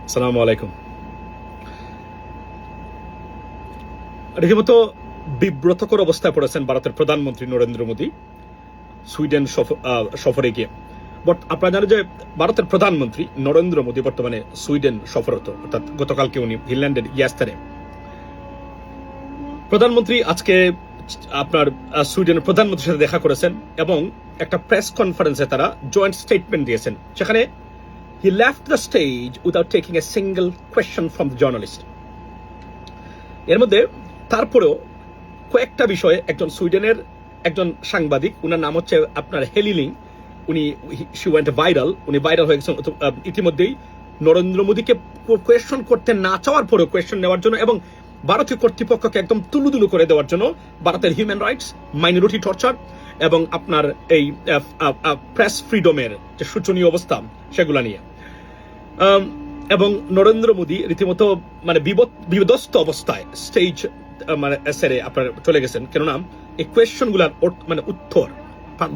আসসালামু আলাইকুম। রীতিমতো বিব্রতকর অবস্থায় পড়েছেন ভারতের প্রধানমন্ত্রী নরেন্দ্র মোদী সুইডেন সফরে গিয়ে। বাট আপনারা জানেন যে ভারতের প্রধানমন্ত্রী নরেন্দ্র মোদী বর্তমানে সুইডেন সফররত, অর্থাৎ গতকালকে উনি ফিনল্যান্ডের ইয়াস্তারে। প্রধানমন্ত্রী আজকে আপনার সুইডেনের প্রধানমন্ত্রীর সাথে দেখা করেছেন এবং একটা প্রেস কনফারেন্সে তারা জয়েন্ট স্টেটমেন্ট দিয়েছেন। সেখানে he left the stage without taking a single question from the journalist. এর মধ্যে তারপরেও কয়েকটা বিষয়ে একজন সুইডেনের একজন সাংবাদিক, উনার নাম হচ্ছে আপনার হেলিলিং, উনি উনি ভাইরাল হয়ে গেছেন ইতিমধ্যেই নরেন্দ্র মোদীকে কোয়েশ্চন করতে না চাওয়ার পরেও কোয়েশ্চন নেওয়ার জন্য এবং ভারতীয় কর্তৃপক্ষকে একদম তুলুদুলু করে দেওয়ার জন্য ভারতের হিউম্যান রাইটস, মাইনরিটি টর্চার এবং আপনার এই প্রেস ফ্রিডমের যে শোচনীয় অবস্থা সেগুলা নিয়ে এবং নরেন্দ্র মোদী রীতিমতো মানে বিধ্বস্ত অবস্থায় স্টেজ মানে সেরে আপনার চলে গেছেন। কেননা এই কোয়েশ্চন গুলার মানে উত্তর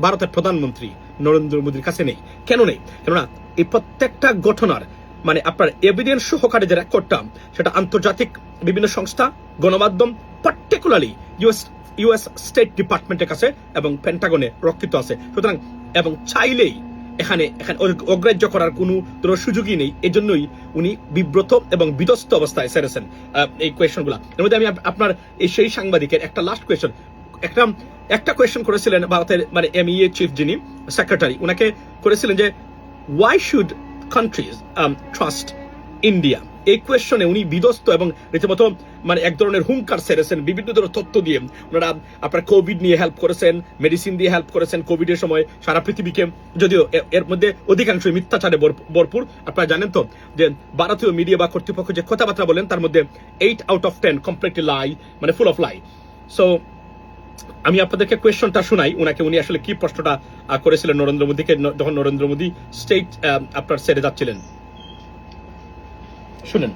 ভারতের প্রধানমন্ত্রী নরেন্দ্র মোদীর কাছে নেই। কেন নেই? কেননা এই প্রত্যেকটা ঘটনার মানে আপনার এভিডেন্স সহকারে যে রেকর্ডটা, সেটা আন্তর্জাতিক বিভিন্ন সংস্থা, গণমাধ্যম, পার্টিকুলারলি ইউএস স্টেট ডিপার্টমেন্টের কাছে এবং পেন্টাগনে রক্ষিত আছে। সুতরাং এবং চাইলেই এখানে অগ্রাহ্য করার কোনো সুযোগই নেই। এজন্যই উনি বিব্রত এবং বিধ্বস্ত অবস্থায় সেরেছেন এই কোয়েশ্চনগুলা। এর মধ্যে আমি আপনার এই সেই সাংবাদিকের একটা লাস্ট কোয়েশ্চন, একটা কোয়েশ্চন করেছিলেন ভারতের মানে এমইএ চিফ যিনি সেক্রেটারি, উনাকে করেছিলেন যে why should countries trust India. এই কোয়েশ্চনে উনি বিধ্বস্ত এবং রীতিমতো মানে এক ধরনের হুঙ্কার সেরেছেন বিভিন্ন ধরনের তথ্য দিয়ে। ওনারা আপনার কোভিড নিয়ে হেল্প করেছেন, মেডিসিন দিয়ে হেল্প করেছেন কোভিডের সময় সারা পৃথিবীকে, যদিও এর মধ্যে অধিকাংশই মিথ্যাচারে ভরপুর। আপনারা জানেন তো যে ভারতীয় মিডিয়া বা কর্তৃপক্ষ যে কথাবার্তা বলেন তার মধ্যে 8 out of 10 কমপ্লিটলি লাই, মানে ফুল অফ লাই। সো আমি আপনাদেরকে কোয়েশ্চনটা শোনাই উনাকে, উনি আসলে কি প্রশ্নটা করেছিলেন নরেন্দ্র মোদীকে যখন নরেন্দ্র মোদী স্টেট আপনার সেরে যাচ্ছিলেন। শুনেন।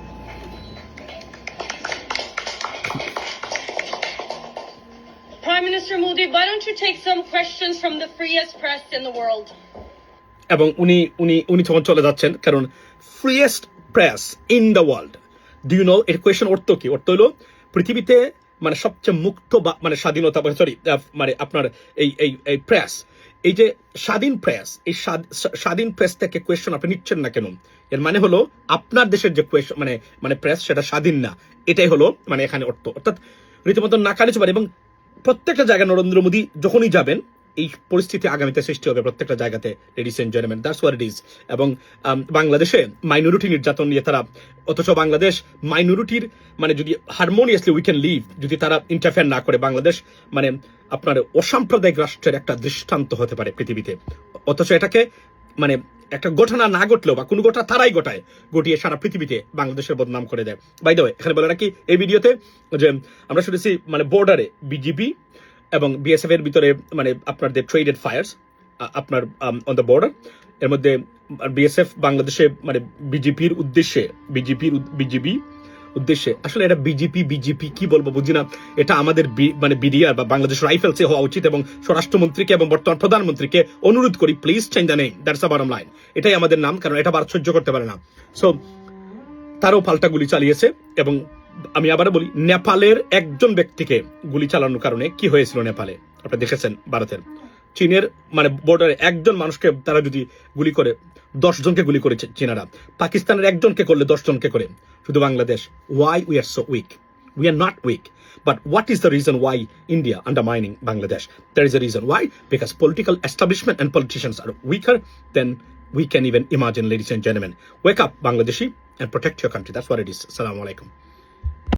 Prime Minister Modi, why don't you take some questions from the freest press in the world? এবং উনি যখন চলে যাচ্ছেন, কারণ freest press in the world, do you know এর কোয়েশ্চন অর্থ কি? অর্থ হলো পৃথিবীতে মানে সবচেয়ে মুক্ত বা মানে স্বাধীনতা, সরি মানে আপনার এই প্রেস, এই যে স্বাধীন প্রেস, এই স্বাধীন প্রেস থেকে কোয়েশ্চন আপনি নিচ্ছেন না কেন? এর মানে হলো আপনার দেশের যে কোয়েশ্চন মানে প্রেস সেটা স্বাধীন না, এটাই হলো মানে এখানে অর্থ। অর্থাৎ রীতিমতো নাকানি চলে। এবং প্রত্যেকটা জায়গায় নরেন্দ্র মোদী যখনই যাবেন এই পরিস্থিতি আগামীতে সৃষ্টি হবে প্রত্যেকটা জায়গাতে, ladies and gentleman, that's what it is. এবং বাংলাদেশে মাইনরিটি নির্যাতন নিয়ে তারা, অথচ বাংলাদেশ মাইনরিটির মানে যদি হারমোনিয়াসলি উই ক্যান লিভ, যদি তারা ইন্টারফেয়ার না করে, বাংলাদেশ মানে আপনার অসাম্প্রদায়িক রাষ্ট্রের একটা দৃষ্টান্ত হতে পারে পৃথিবীতে। অথচ এটাকে মানে একটা ঘটনা না ঘটলেও বা কোনো ঘটনা তারাই ঘটিয়ে সারা পৃথিবীতে বাংলাদেশের বদনাম করে দেয়। বাই দ্য ওয়ে, এখানে বলে রাখি এই ভিডিওতে যে আমরা শুনেছি মানে বর্ডারে বিজিবি এবং বিএসএফ এর ভিতরে মানে আপনার দে ট্রেডেড ফায়ার্স আপনার অন দ্য বর্ডার। এর মধ্যে বিএসএফ বাংলাদেশে মানে বিজেপির উদ্দেশ্যে আসলে এটা বিজেপি কি বলবো বুঝি না। এটা আমাদের মানে বিডিআর বা বাংলাদেশ রাইফেলসে হওয়া উচিত এবং স্বরাষ্ট্রমন্ত্রীকে এবং বর্তমান প্রধানমন্ত্রীকে অনুরোধ করি, please change the name, that's the bottom line. এটাই আমাদের নাম, কারণ এটা ভারত সহ্য করতে পারে না। সো তারও পাল্টা গুলি চালিয়েছে। এবং আমি আবার বলি, নেপালের একজন ব্যক্তিকে গুলি চালানোর কারণে কি হয়েছিল নেপালে আপনারা দেখেছেন। ভারতের চীনের মানে বর্ডারে একজন মানুষকে তারা যদি গুলি করে 10 জনকে গুলি করেছে চীনারা, পাকিস্তানের একজনকে করলে 10 জনকে করে। শুধু Bangladesh, why we are so weak? We are not weak, but what is the reason why India undermining Bangladesh? There is a reason why, because political establishment and politicians are weaker than we can even imagine. Ladies and gentlemen, wake up Bangladeshi and protect your country. That's what it is. Assalamu alaikum.